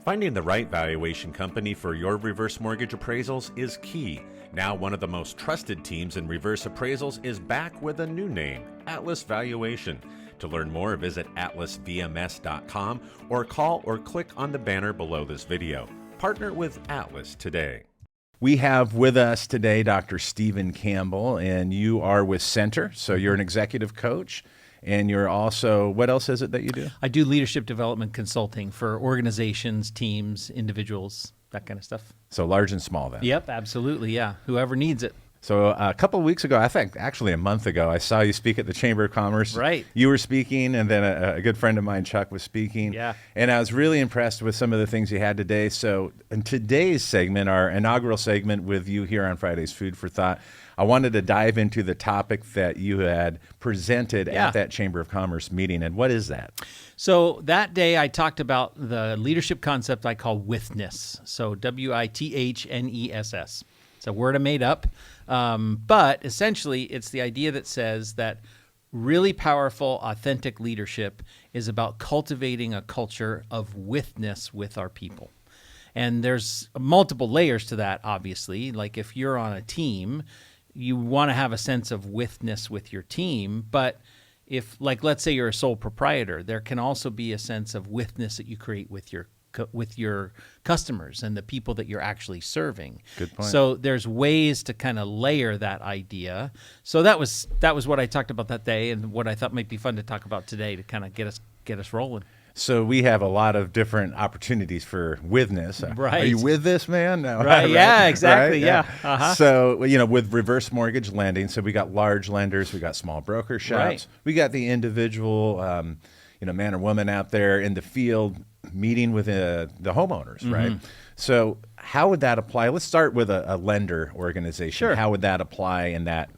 Finding the right valuation company for your reverse mortgage appraisals is key. Now, one of the most trusted teams in reverse appraisals is back with a new name, Atlas Valuation. To learn more, visit atlasvms.com or call or click on the banner below this video. Partner with Atlas today. We have with us today Dr. Stephen Campbell, and you are with Center, so you're an executive coach. And you're also, what else is it that you do? I do leadership development consulting for organizations, teams, individuals, that kind of stuff. So large and small then. Yep, absolutely, yeah. Whoever needs it. So a couple of weeks ago, I think actually a month ago, I saw you speak at the Chamber of Commerce. Right. You were speaking, and then a good friend of mine, Chuck, was speaking. Yeah. And I was really impressed with some of the things you had today. So in today's segment, our inaugural segment with you here on Friday's Food for Thought, I wanted to dive into the topic that you had presented at that Chamber of Commerce meeting. And what is that? So that day I talked about the leadership concept I call Withness. So Withness. It's a word I made up. But essentially it's the idea that says that really powerful, authentic leadership is about cultivating a culture of withness with our people. And there's multiple layers to that, obviously. Like if you're on a team, you want to have a sense of withness with your team, but if, like, let's say you're a sole proprietor, there can also be a sense of withness that you create with your customers and the people that you're actually serving. Good point. So there's ways to kind of layer that idea. So that was what I talked about that day, and what I thought might be fun to talk about today to kind of get us rolling. So we have a lot of different opportunities for withness. Right. Are you with this, man? No. Right. Yeah, exactly. Right? Yeah. Uh-huh. So, with reverse mortgage lending, so we got large lenders, we got small broker shops, Right. we got the individual, man or woman out there in the field meeting with the homeowners, right? So how would that apply? Let's start with a lender organization. Sure. How would that apply in that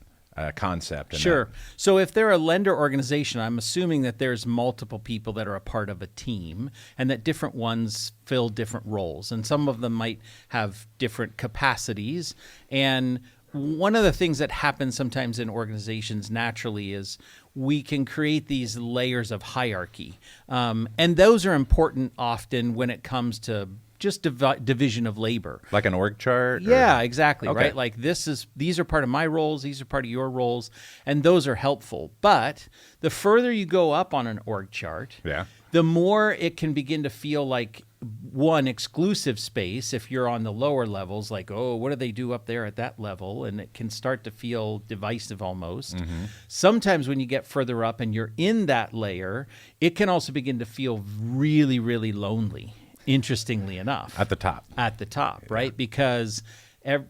concept? Sure. So if they're a lender organization, I'm assuming that there's multiple people that are a part of a team and that different ones fill different roles. And some of them might have different capacities. And one of the things that happens sometimes in organizations naturally is we can create these layers of hierarchy. And those are important often when it comes to just division of labor. Like an org chart? Yeah, exactly, Okay. right? Like these are part of my roles, these are part of your roles, and those are helpful. But the further you go up on an org chart, the more it can begin to feel like one exclusive space if you're on the lower levels, like, oh, what do they do up there at that level? And it can start to feel divisive almost. Sometimes when you get further up and you're in that layer, it can also begin to feel really, really lonely. Interestingly enough. At the top. At the top, right? Because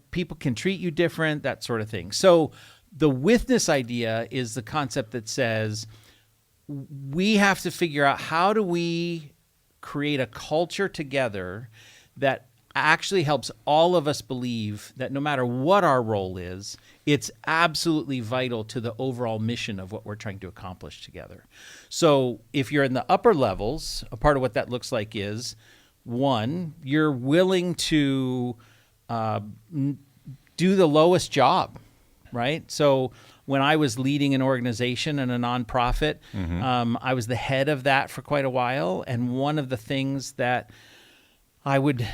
people can treat you different, that sort of thing. So the withness idea is the concept that says we have to figure out how do we create a culture together that actually helps all of us believe that no matter what our role is, it's absolutely vital to the overall mission of what we're trying to accomplish together. So if you're in the upper levels, a part of what that looks like is, one, you're willing to do the lowest job, right? So when I was leading an organization and a nonprofit, I was the head of that for quite a while. And one of the things that I would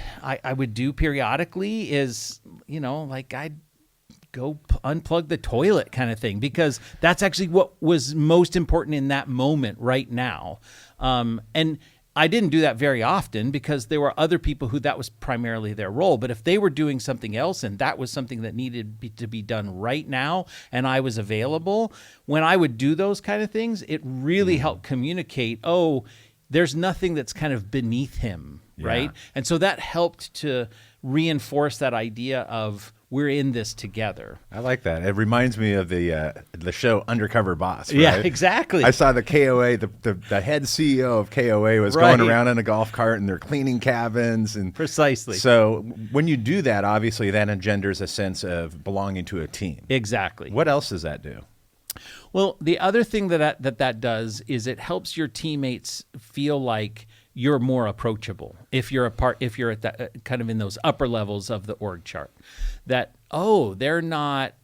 do periodically is, I'd go unplug the toilet kind of thing, because that's actually what was most important in that moment right now. And I didn't do that very often because there were other people who that was primarily their role. But if they were doing something else and that was something that needed to be done right now and I was available, when I would do those kind of things, it really helped communicate, oh, there's nothing that's kind of beneath him, right? And so that helped to reinforce that idea of we're in this together. I like that. It reminds me of the show Undercover Boss. Right? Yeah, exactly. I saw the KOA, the head CEO of KOA was going around in a golf cart and they're cleaning cabins. And precisely. So when you do that, obviously that engenders a sense of belonging to a team. Exactly. What else does that do? Well, the other thing that does is it helps your teammates feel like you're more approachable if you're at that kind of in those upper levels of the org chart. That, oh, they're not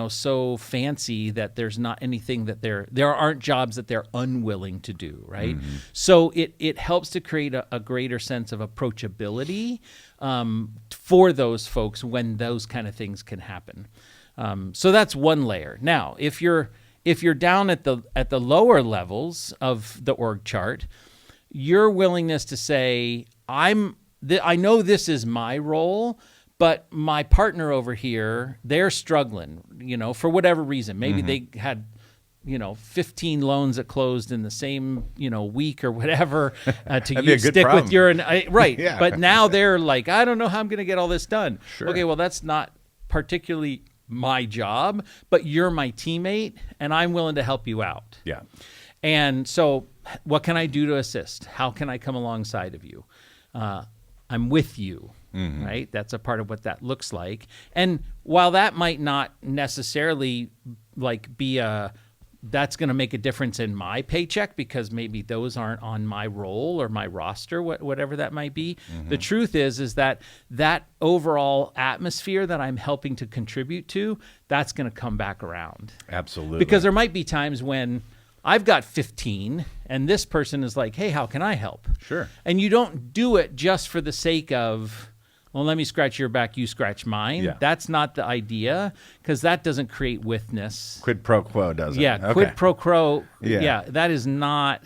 so fancy that there's not anything that there aren't jobs that they're unwilling to do, right? So it helps to create a greater sense of approachability for those folks when those kind of things can happen. So that's one layer. Now, if you're down at the lower levels of the org chart, your willingness to say, I know this is my role, but my partner over here, they're struggling, for whatever reason. Maybe they had, 15 loans that closed in the same, week or whatever to stick problem. with your, right. Yeah. But now they're like, I don't know how I'm going to get all this done. Sure. Okay, well, that's not particularly my job, but you're my teammate and I'm willing to help you out. Yeah. And so what can I do to assist? How can I come alongside of you? I'm with you, right? That's a part of what that looks like. And while that might not necessarily be that's going to make a difference in my paycheck because maybe those aren't on my role or my roster, whatever that might be. The truth is that overall atmosphere that I'm helping to contribute to, that's going to come back around. Absolutely. Because there might be times when I've got 15 and this person is like, hey, how can I help? Sure. And you don't do it just for the sake of, well, let me scratch your back, you scratch mine. Yeah. That's not the idea because that doesn't create withness. Quid pro quo, doesn't it? Yeah, Okay. quid pro quo. Yeah. Yeah, that is not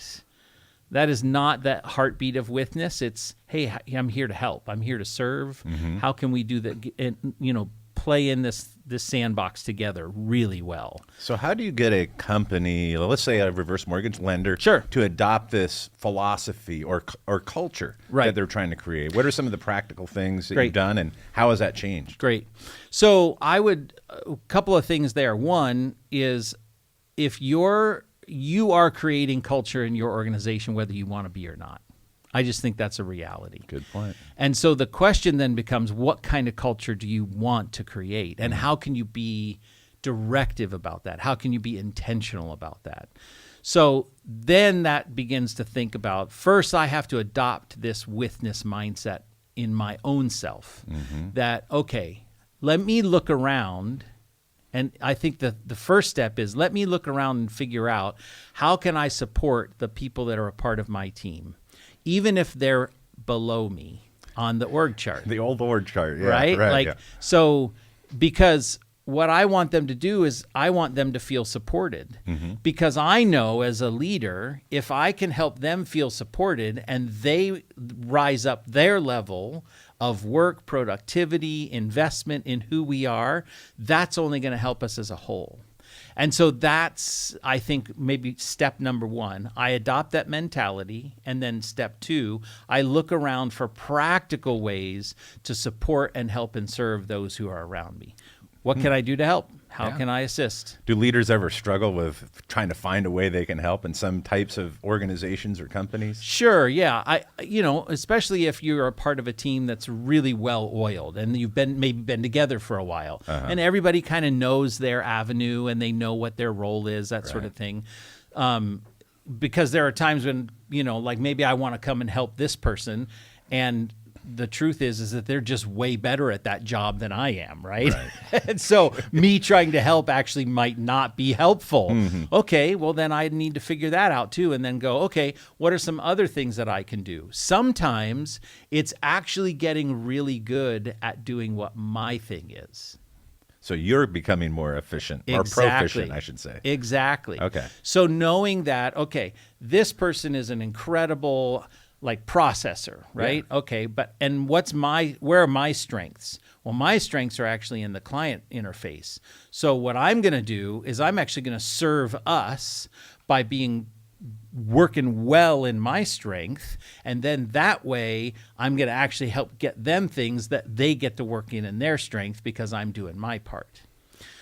that heartbeat of withness. It's, hey, I'm here to help. I'm here to serve. How can we do that? Play in this sandbox together really well. So how do you get a company, let's say a reverse mortgage lender, Sure. to adopt this philosophy or culture Right. that they're trying to create? What are some of the practical things that Great. you've done, and how has that changed? Great. So a couple of things there. One is if you are creating culture in your organization, whether you want to be or not. I just think that's a reality. Good point. And so the question then becomes, what kind of culture do you want to create? And how can you be directive about that? How can you be intentional about that? So then that begins to think about, first I have to adopt this withness mindset in my own self. That, okay, let me look around. And I think the first step is let me look around and figure out how can I support the people that are a part of my team, even if they're below me on the org chart. The old org chart, yeah. Right? yeah. So because what I want them to do is I want them to feel supported because I know as a leader, if I can help them feel supported and they rise up their level of work, productivity, investment in who we are, that's only going to help us as a whole. And so that's, I think, maybe step number one. I adopt that mentality. And then step two, I look around for practical ways to support and help and serve those who are around me. What can I do to help? How can I assist? Do leaders ever struggle with trying to find a way they can help in some types of organizations or companies? Sure, yeah. Especially if you're a part of a team that's really well oiled and you've been together for a while, and everybody kind of knows their avenue and they know what their role is, that sort of thing. Because there are times when like maybe I want to come and help this person, and the truth is that they're just way better at that job than I am, right? And so me trying to help actually might not be helpful. Okay, well then I need to figure that out too, and then go, okay, what are some other things that I can do? Sometimes it's actually getting really good at doing what my thing is. So you're becoming more efficient, or proficient, I should say. Exactly. Okay. So knowing that, okay, this person is an incredible processor, right? Yeah. Okay, and where are my strengths? Well, my strengths are actually in the client interface. So what I'm going to do is I'm actually going to serve us by working well in my strength, and then that way I'm going to actually help get them things that they get to work in their strength because I'm doing my part.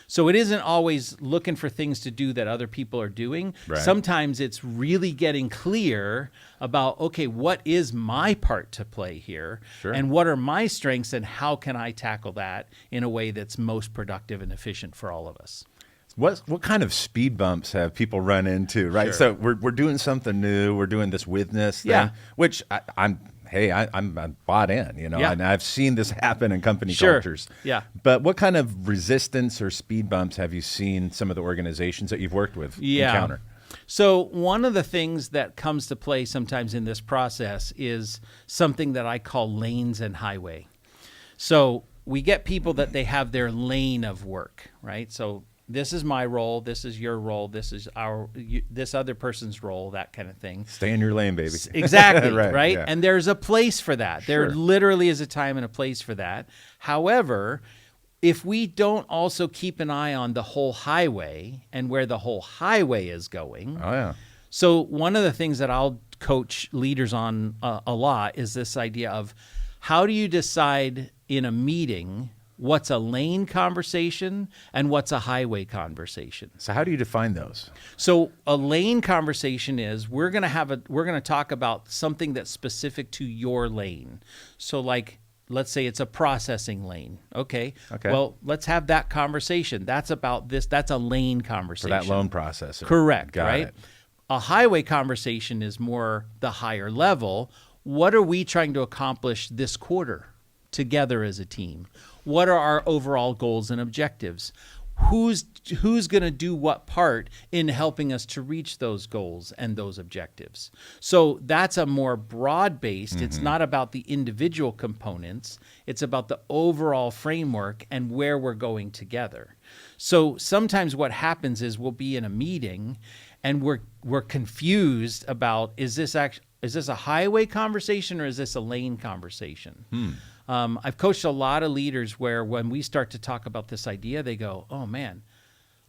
So it isn't always looking for things to do that other people are doing. Right. Sometimes it's really getting clear about, okay, what is my part to play here? Sure. And what are my strengths and how can I tackle that in a way that's most productive and efficient for all of us? What kind of speed bumps have people run into, right? Sure. So we're doing something new. We're doing this withness thing, which I'm hey, I'm bought in, you know, Yeah. and I've seen this happen in company Sure. cultures. Yeah. But what kind of resistance or speed bumps have you seen some of the organizations that you've worked with encounter? So one of the things that comes to play sometimes in this process is something that I call lanes and highway. So we get people that they have their lane of work, right? So this is my role, this is your role, this is this other person's role, that kind of thing. Stay in your lane, baby. Exactly, right? Yeah. And there's a place for that. There Sure. literally is a time and a place for that. However, if we don't also keep an eye on the whole highway and where the whole highway is going. Oh, yeah. So one of the things that I'll coach leaders on a lot is this idea of how do you decide in a meeting what's a lane conversation and what's a highway conversation. So how do you define those? So a lane conversation is we're going to talk about something that's specific to your lane. So like, let's say it's a processing lane. Okay. Well, let's have that conversation. That's about this. That's a lane For conversation. that loan processor. Correct. Got right. it. A highway conversation is more the higher level. What are we trying to accomplish this quarter together as a team? What are our overall goals and objectives? Who's going to do what part in helping us to reach those goals and those objectives? So that's a more broad-based. It's not about the individual components. It's about the overall framework and where we're going together. So sometimes what happens is we'll be in a meeting and we're confused about, is this a highway conversation or is this a lane conversation? I've coached a lot of leaders where when we start to talk about this idea, they go, oh man,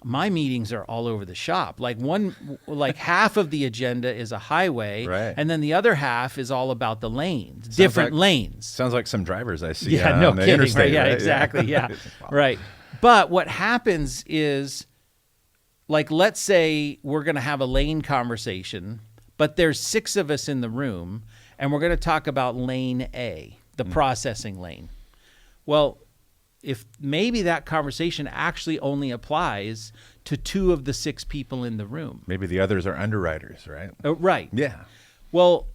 my meetings are all over the shop. Like half of the agenda is a highway, Right. and then the other half is all about the lanes, different lanes. Sounds like some drivers I see Yeah, on no the kidding. interstate. Right? Yeah, right? exactly. Yeah, Wow. right. But what happens is, like, let's say we're going to have a lane conversation, but there's 6 of us in the room, and we're going to talk about lane A, the processing lane. Well, if maybe that conversation actually only applies to 2 of the 6 people in the room. Maybe the others are underwriters, right? Right. Yeah. Well,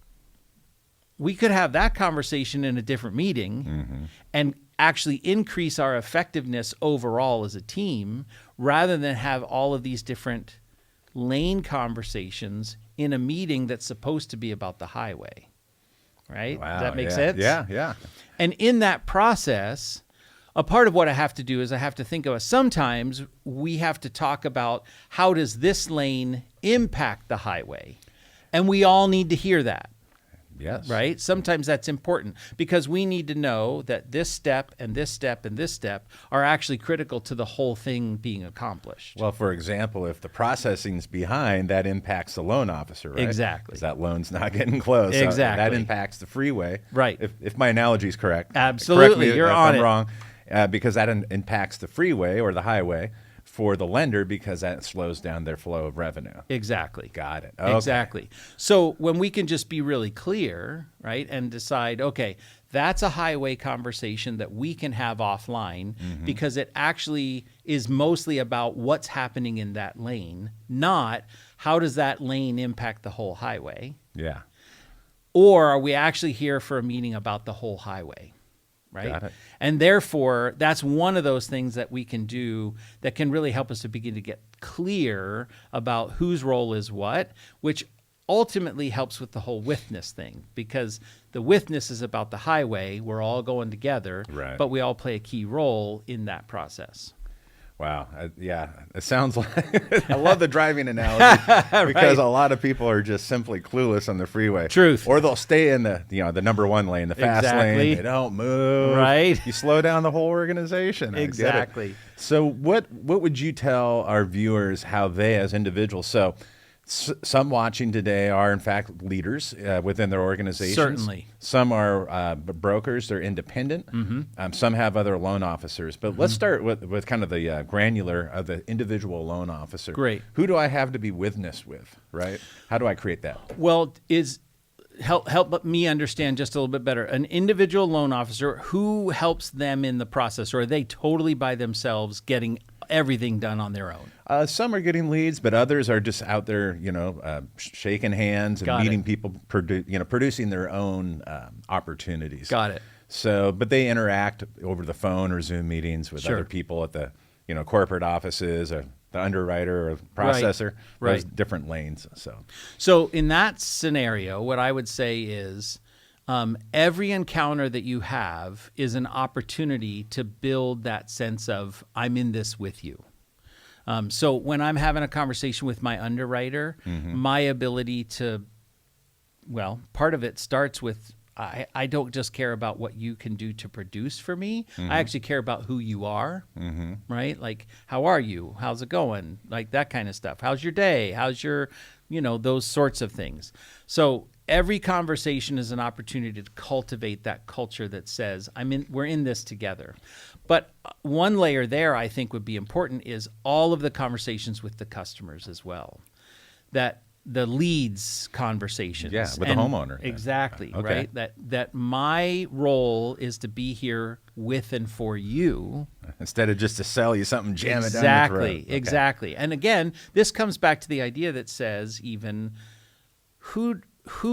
we could have that conversation in a different meeting and actually increase our effectiveness overall as a team rather than have all of these different lane conversations in a meeting that's supposed to be about the highway. Right? Wow. Does that make yeah. sense? Yeah. And in that process, a part of what I have to do is I have to think of sometimes we have to talk about how does this lane impact the highway? And we all need to hear that. Yes. Right? Sometimes that's important because we need to know that this step and this step and this step are actually critical to the whole thing being accomplished. Well, for example, if the processing's behind, that impacts the loan officer, right? Exactly. 'Cause that loan's not getting closed. So Exactly. that impacts the freeway. Right. If my analogy is correct. Absolutely. Correct me You're if on I'm it. wrong. Because that impacts the freeway or the highway for the lender because that slows down their flow of revenue. Exactly. Got it. Okay. Exactly. So when we can just be really clear, right, and decide, okay, that's a highway conversation that we can have offline because it actually is mostly about what's happening in that lane, not how does that lane impact the whole highway, Yeah. or are we actually here for a meeting about the whole highway? Right. Got it. And therefore, that's one of those things that we can do that can really help us to begin to get clear about whose role is what, which ultimately helps with the whole withness thing, because the withness is about the highway. We're all going together, Right. but we all play a key role in that process. Wow. Yeah. It sounds like I love the driving analogy because a lot of people are just simply clueless on the freeway. Truth. Or they'll stay in the the number 1 lane, the fast Exactly. lane. They don't move. Right. You slow down the whole organization. I get it. Exactly. So what would you tell our viewers how they as individuals? So some watching today are in fact leaders within their organizations. Certainly. Some are brokers. They're independent. Some have other loan officers. But let's start with kind of the granular of the individual loan officer. Great. Who do I have to be witness with, right? How do I create that? Well, help me understand just a little bit better. An individual loan officer, who helps them in the process, or are they totally by themselves getting everything done on their own. Some are getting leads, but others are just out there, shaking hands and meeting people, producing their own opportunities. Got it. So, but they interact over the phone or Zoom meetings with other people at the, corporate offices or the underwriter or processor, those different lanes. So in that scenario, what I would say is every encounter that you have is an opportunity to build that sense of, I'm in this with you. So when I'm having a conversation with my underwriter, my ability to, part of it starts with, I don't just care about what you can do to produce for me. I actually care about who you are, right? Like, how are you? How's it going? Like that kind of stuff. How's your day? How's your, those sorts of things. So every conversation is an opportunity to cultivate that culture that says, we're in this together. But one layer there I think would be important is all of the conversations with the customers as well. That the leads conversations. Yeah, with the homeowner. Exactly, Okay. right? That my role is to be here with and for you. Instead of just to sell you something, jam it down your throat. Okay. Exactly. And again, this comes back to the idea that says even, who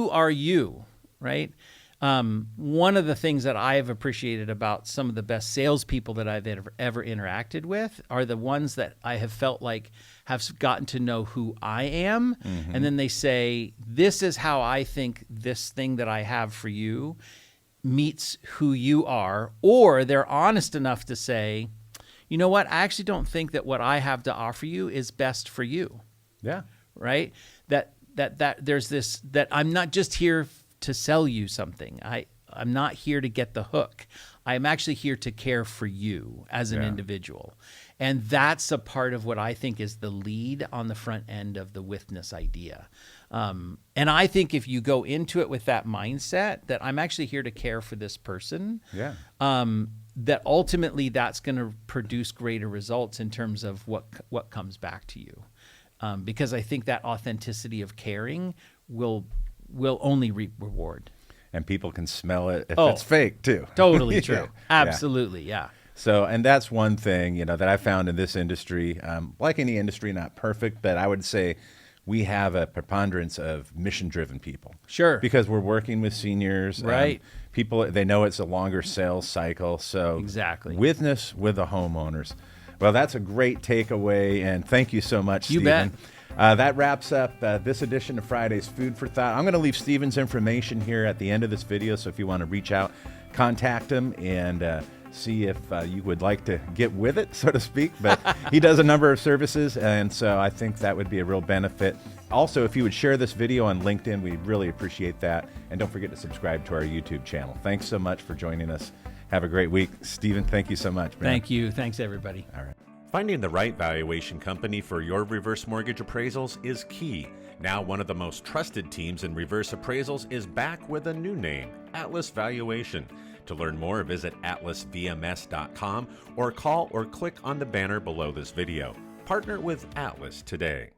are you, right? One of the things that I have appreciated about some of the best salespeople that I've ever interacted with are the ones that I have felt like have gotten to know who I am. And then they say, this is how I think this thing that I have for you meets who you are. Or they're honest enough to say, you know what? I actually don't think that what I have to offer you is best for you. Yeah. Right? That there's this, that I'm not just here to sell you something. I'm not here to get the hook. I'm actually here to care for you as an individual. And that's a part of what I think is the lead on the front end of the Withness idea. And I think if you go into it with that mindset that I'm actually here to care for this person, that ultimately that's going to produce greater results in terms of what comes back to you. Because I think that authenticity of caring will only reap reward. And people can smell it if it's fake too. Totally true. Absolutely, yeah. So, and that's one thing, that I found in this industry, like any industry, not perfect, but I would say we have a preponderance of mission-driven people. Sure. Because we're working with seniors. Right. People, they know it's a longer sales cycle. So exactly. Withness with the homeowners. Well, that's a great takeaway, and thank you so much, Stephen. You bet. That wraps up this edition of Friday's Food for Thought. I'm going to leave Stephen's information here at the end of this video, so if you want to reach out, contact him and see if you would like to get with it, so to speak. But he does a number of services, and so I think that would be a real benefit. Also, if you would share this video on LinkedIn, we'd really appreciate that. And don't forget to subscribe to our YouTube channel. Thanks so much for joining us. Have a great week. Stephen, thank you so much, man. Thank you. Thanks, everybody. All right. Finding the right valuation company for your reverse mortgage appraisals is key. Now, one of the most trusted teams in reverse appraisals is back with a new name, Atlas Valuation. To learn more, visit atlasvms.com or call or click on the banner below this video. Partner with Atlas today.